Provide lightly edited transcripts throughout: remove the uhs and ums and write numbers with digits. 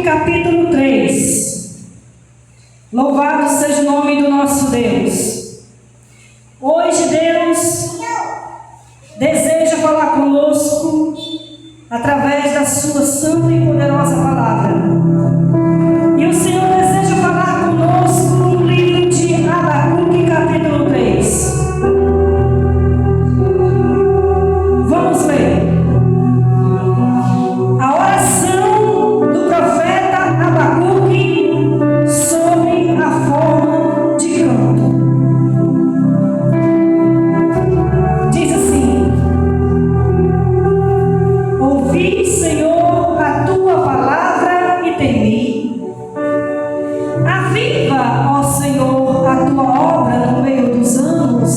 capítulo 3. Louvado seja o nome do nosso Deus. Hoje Deus deseja falar conosco através da sua santa e poderosa palavra. E o Senhor deseja falar conosco no livro de Abacuque, capítulo 3. Vamos ler. A oração do profeta Abacuque sobre a forma de canto. Diz assim: ouvi, Senhor, a tua palavra e temi. Aviva, ó Senhor, a tua obra no meio dos anos.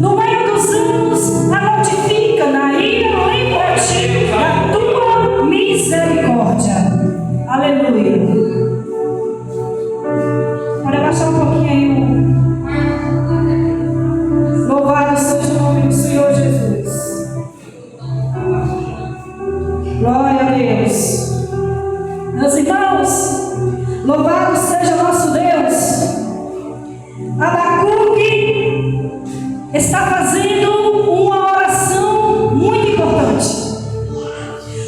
No meio dos anos, a notifica na ira, lembra-te da tua misericórdia. Aleluia. Pode abaixar um pouquinho aí. Louvado seja o nome do Senhor Jesus. Glória a Deus. Meus irmãos, louvado seja o nosso Deus. Abacuque está fazendo uma oração muito importante.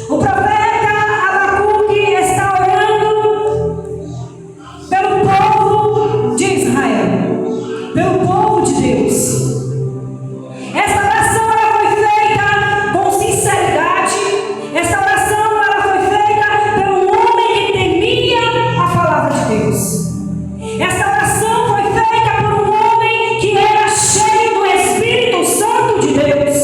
O profeta Abacuque está orando pelo povo de Israel, pelo povo de Deus. Essa oração ela foi feita com sinceridade. Essa oração ela foi feita pelo homem que temia a palavra de Deus. Essa oração foi feita por um homem que era cheio do Espírito Santo de Deus.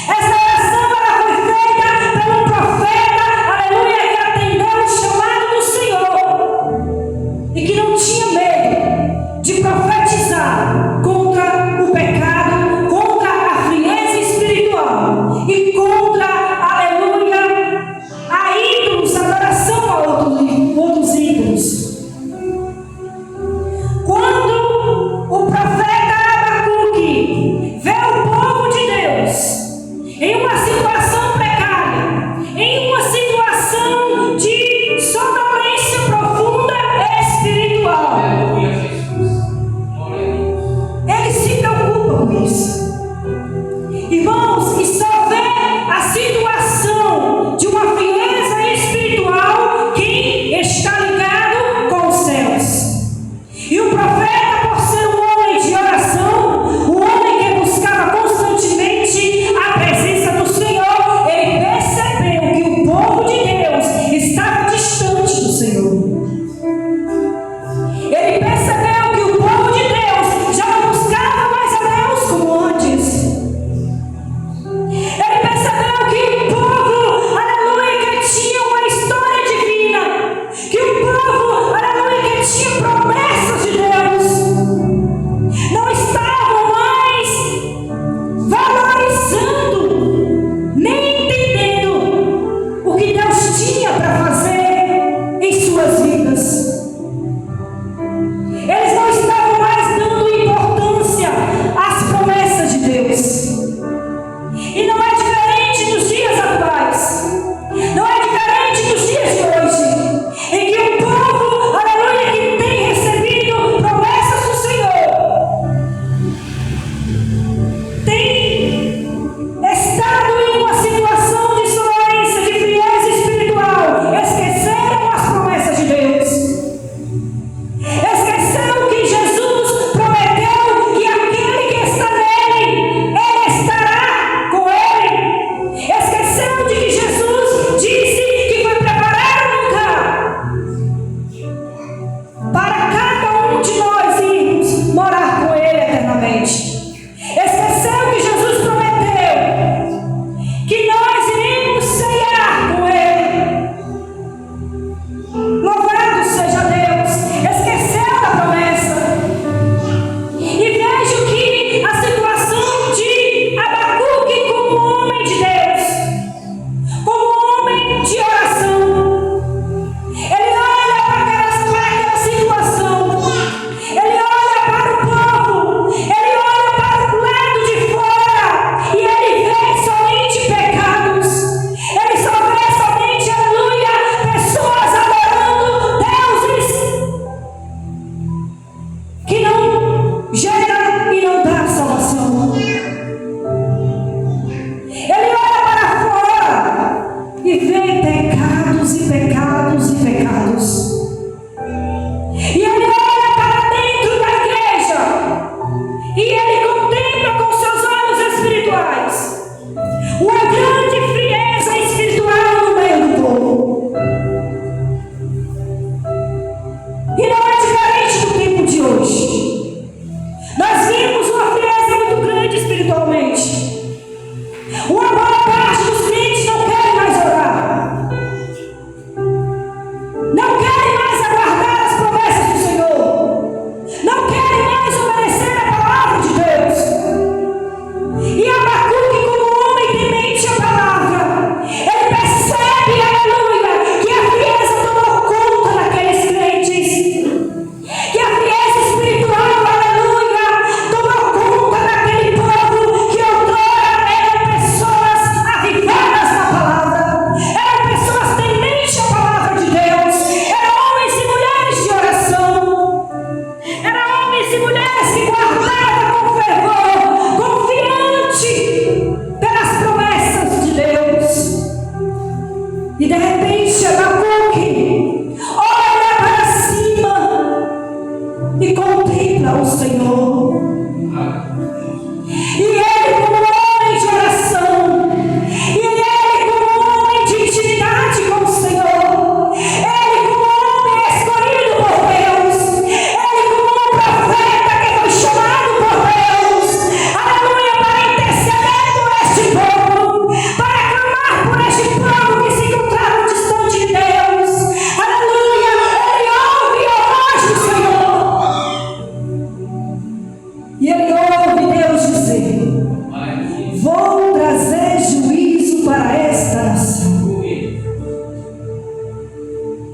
Essa oração ela foi feita pelo profeta, aleluia, que atendeu o chamado do Senhor e que não tinha medo de profetizar contra o pecado, contra a frieza espiritual e contra, aleluia, a ídolos, a adoração a outros ídolos. Quando o profeta Abacuque vê o povo de Deus em uma situação precária, em uma situação de sonolência profunda espiritual, ele se preocupa com isso. Irmãos, e só vê a situação de uma frieza espiritual quem está ligado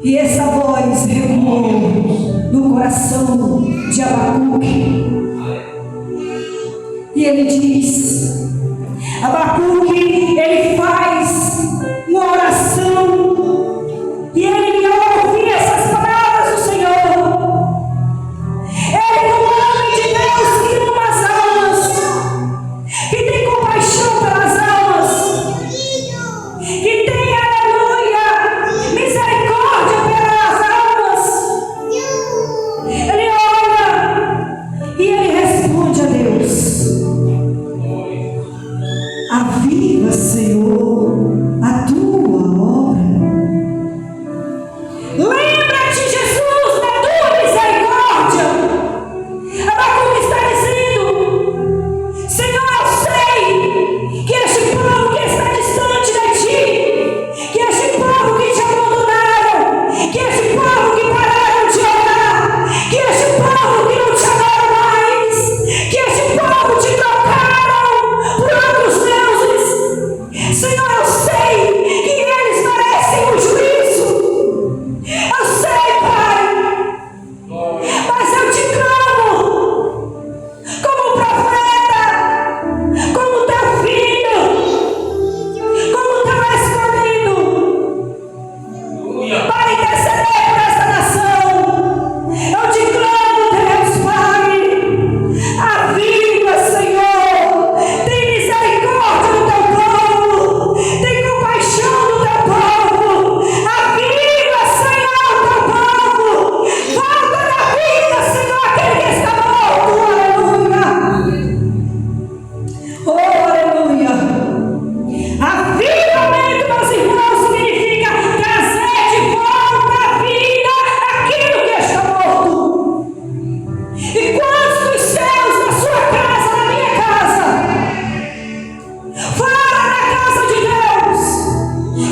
E essa voz recuou no coração de Abacuque. E ele diz, Abacuque, ele faz uma oração e ele ouve essas palavras do Senhor. Ele, como homem de Deus, que ama as almas, que tem compaixão pelas almas, que tem, aleluia, misericórdia pelas almas. Ele olha e ele responde a Deus: aviva, Senhor, a tua obra. Lembra-te, Jesus, da tua misericórdia. Abacuque está dizendo: Senhor, eu sei que este povo que está distante de ti, que este povo que te abandonaram, que este povo que pararam de orar, que este povo que não te adoram mais, que este povo te trocaram por outros deuses. Senhor, eu sei que eles merecem o juízo. Eu sei, Pai, mas eu te clamo como profeta, como teu filho, como teu escolhido, para interceder por essa nação. Eu te clamo, Deus, Pai, aviva, Senhor, tem misericórdia do teu povo, tem compaixão do teu povo, aviva, Senhor, o teu povo, volta na vida, Senhor, aquele que está morto, aleluia, oh, aleluia. Avivamento, meus irmãos, significa trazer de volta à vida aquilo que está morto. E quantos dos céus na sua casa, na minha casa, fora da casa de Deus,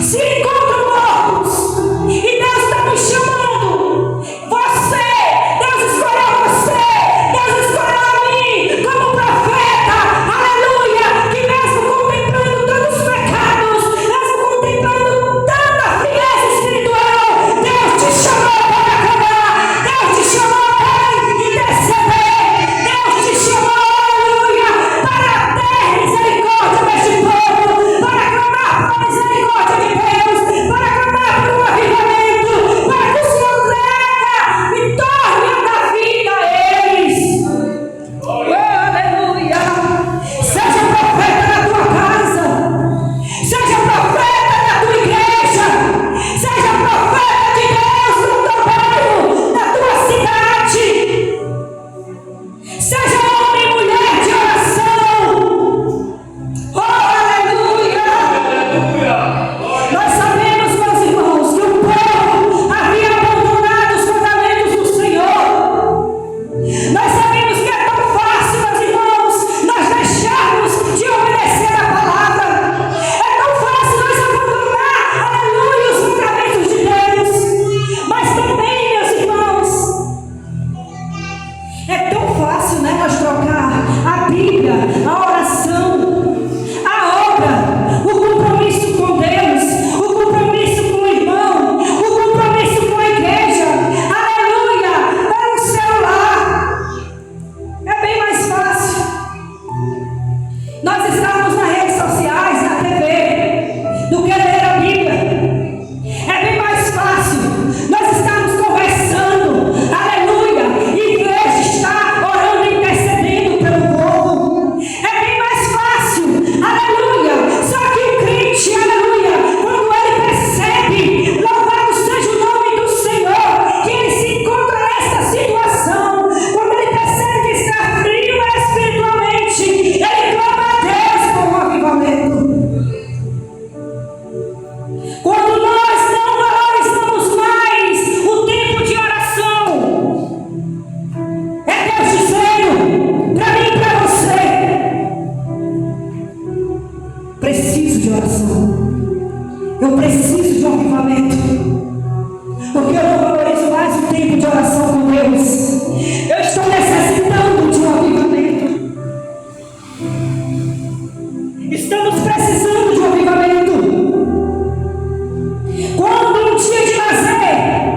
se encontram mortos, e Deus está nos chamando. Você, Deus escolheu você, Deus escolheu a mim como profeta, aleluia, que mesmo contemplando tantos pecados, mesmo contemplando tanta frieza espiritual, Deus te chamou para clamar, Deus te chamou para interceder, Deus te chamou, aleluia, para ter misericórdia deste povo, para clamar por misericórdia de Deus, para clamar por um avivamento, para que o Senhor traga e torne a dar vida a eles. Oh, aleluia. Seja profeta na tua casa, seja profeta na tua igreja, seja profeta de Deus no teu bairro, na tua cidade, seja homem e mulher de oração. Oh, aleluia. Nós sabemos, meus irmãos, que o povo havia abandonado os mandamentos do Senhor. Nós sabemos que é tão fácil, meus irmãos, nós deixarmos de obedecer a palavra. É tão fácil nós abandonar, aleluia, os mandamentos de Deus. Mas também, meus irmãos, é tão fácil, né, nós trocar a Bíblia, a oração, a obra, o compromisso com Deus, o compromisso com o irmão, o compromisso com a igreja, aleluia, pelo celular. É bem mais fácil nós estarmos nas redes sociais, na TV, do que ler a Bíblia. É bem mais fácil nós estarmos conversando, aleluia, em vez de estar orando e intercedendo pelo povo. É bem mais fácil, aleluia. Só que o crente, aleluia, quando ele percebe, louvado seja o nome do Senhor, que ele se encontra nesta situação, quando ele percebe que está frio espiritualmente, ele clama a Deus por um avivamento. Quando nós não valorizamos mais o tempo de oração, é Deus dizendo para mim e para você: preciso de oração, eu preciso de um avivamento, porque eu não valorizo mais o tempo de oração com Deus. Eu estou necessitando de um avivamento. Estamos precisando de um avivamento. Quando um dia de lazer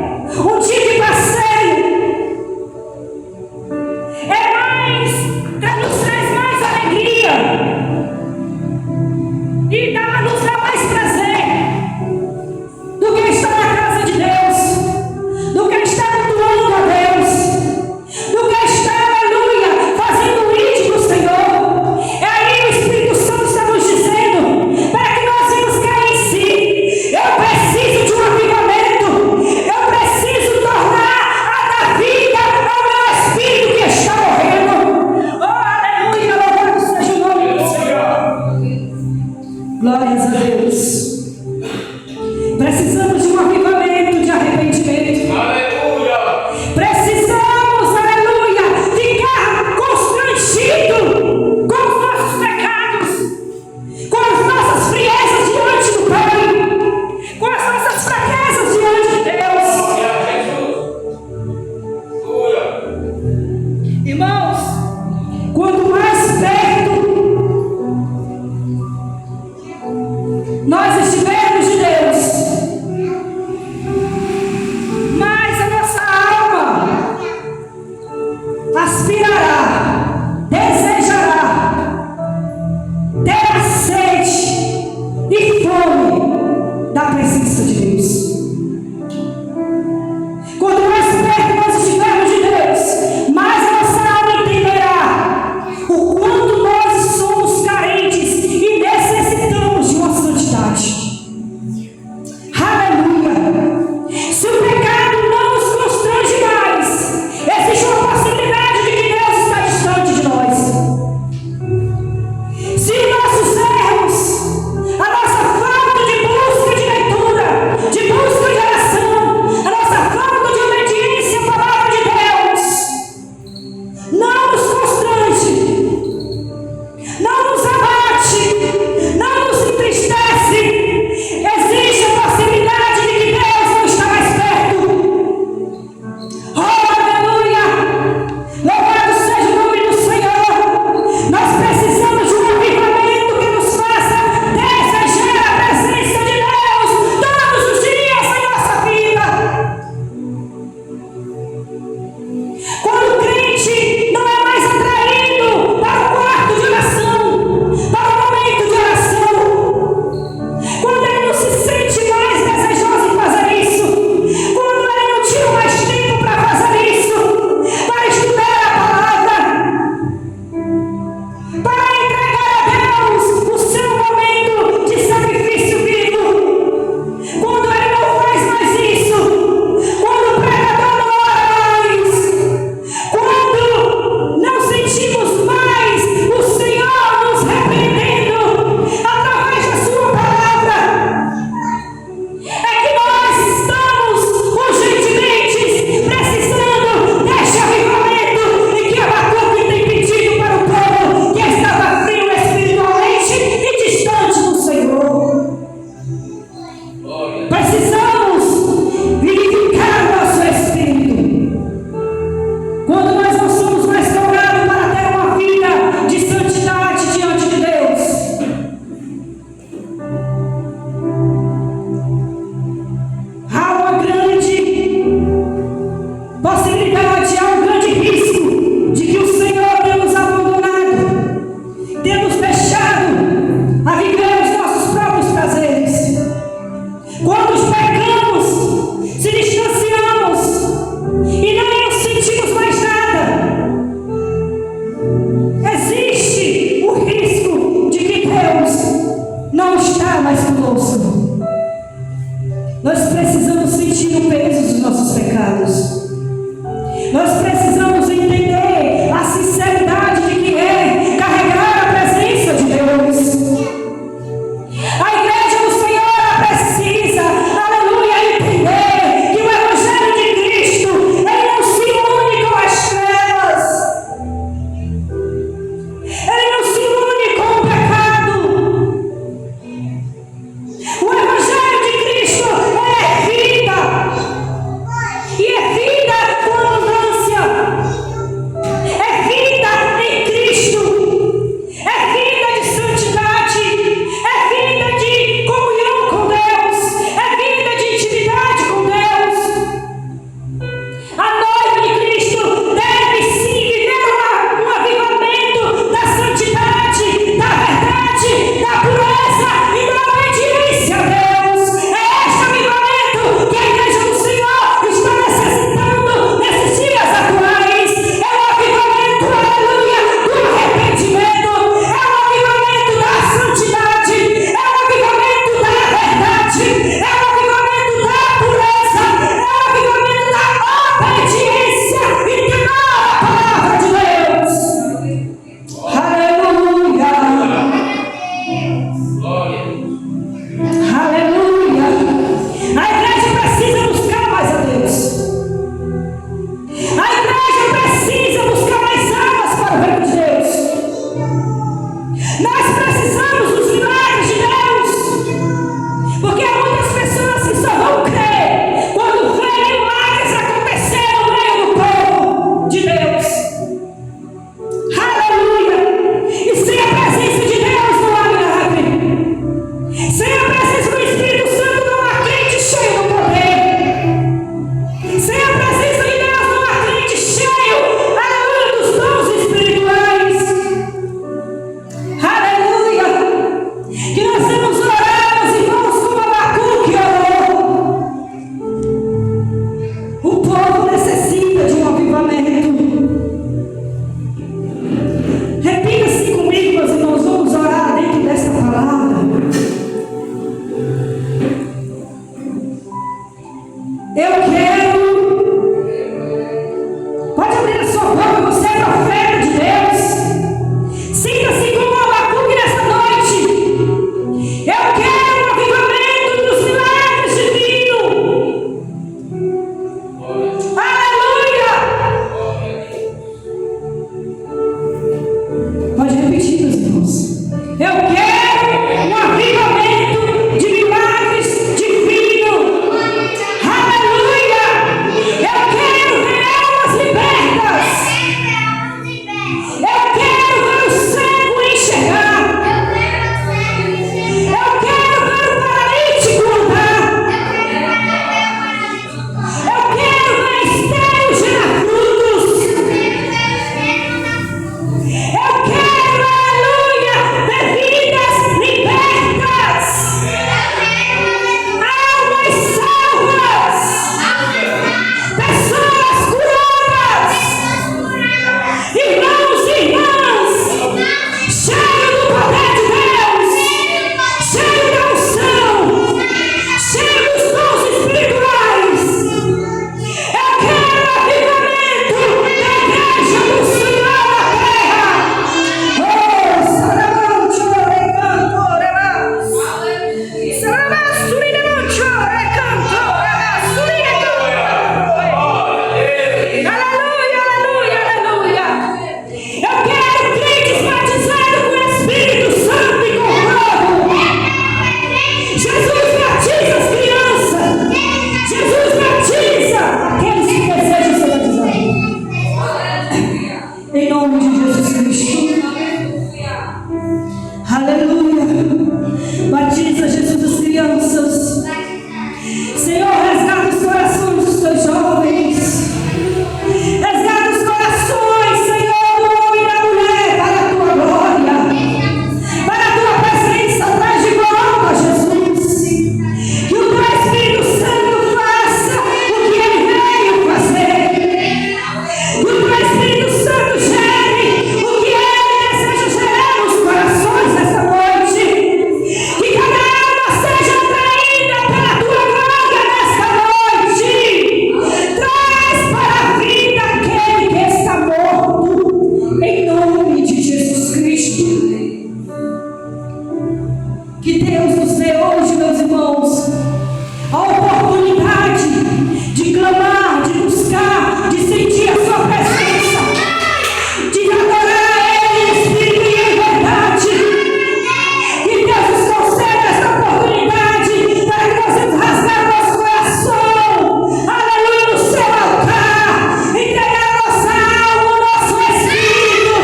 O povo necessita de um avivamento. Repita assim comigo, meus irmãos, vamos orar dentro dessa palavra. Eu quero. Pode abrir a sua boca, você é profeta de Deus. Sinta-se como Abacuque nessa noite. Eu quero um avivamento dos milagres divinos. Aleluia! Pode repetir, meus irmãos. Eu quero um avivamento de milagres divinos. Aleluia! Eu quero ver almas libertas. Eu quero ver o cego enxergar. Eu quero ver o paralítico andar. Eu quero ver estéril gerar frutos. Eu quero, aleluia, ver vidas libertas. Almas salvas. Pessoas curadas. Irmãos e irmãs, cheios do poder de Deus, cheios da unção, cheios dos dons espirituais. Eu quero avivamento da igreja do Senhor na terra. Oh, Saramancho, Recantorema. Saramancho, Recantorema. Aleluia, aleluia, aleluia. Eu quero crentes batizados com o Espírito Santo e com fogo. Jesus batiza as crianças. Jesus batiza aqueles que desejam ser batizados. Em nome de Jesus Cristo. Aleluia. Batiza, Jesus, as crianças. Senhor, resgata os corações dos teus jovens. Resgata os corações, Senhor, do homem e da mulher, para a tua glória, para a tua presença, traz de volta, Jesus. Que o teu Espírito Santo faça o que ele veio fazer. Que o teu Espírito Santo gere o que ele deseja gerar nos corações nessa noite. Que cada alma seja atraída pela tua glória nesta noite. Traz para a vida aquele que está morto, em nome de Jesus Cristo. Que Deus nos dê hoje, meus irmãos, a oportunidade de clamar, de buscar, de sentir a sua presença, de adorar Ele em espírito e em verdade. Que Deus nos conceda esta oportunidade para que possamos rasgar nosso coração, aleluia, no seu altar, entregar nossa alma, o nosso espírito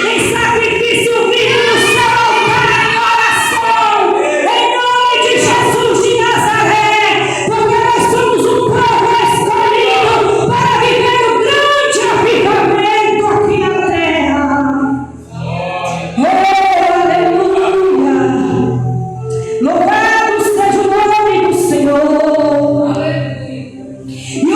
em sacrifício vivo no seu altar, em oração, em nome de Jesus de Nazaré, porque nós somos um povo escolhido para viver o grande avivamento aqui na terra. Oh, aleluia! Louvado seja o nome do Senhor. E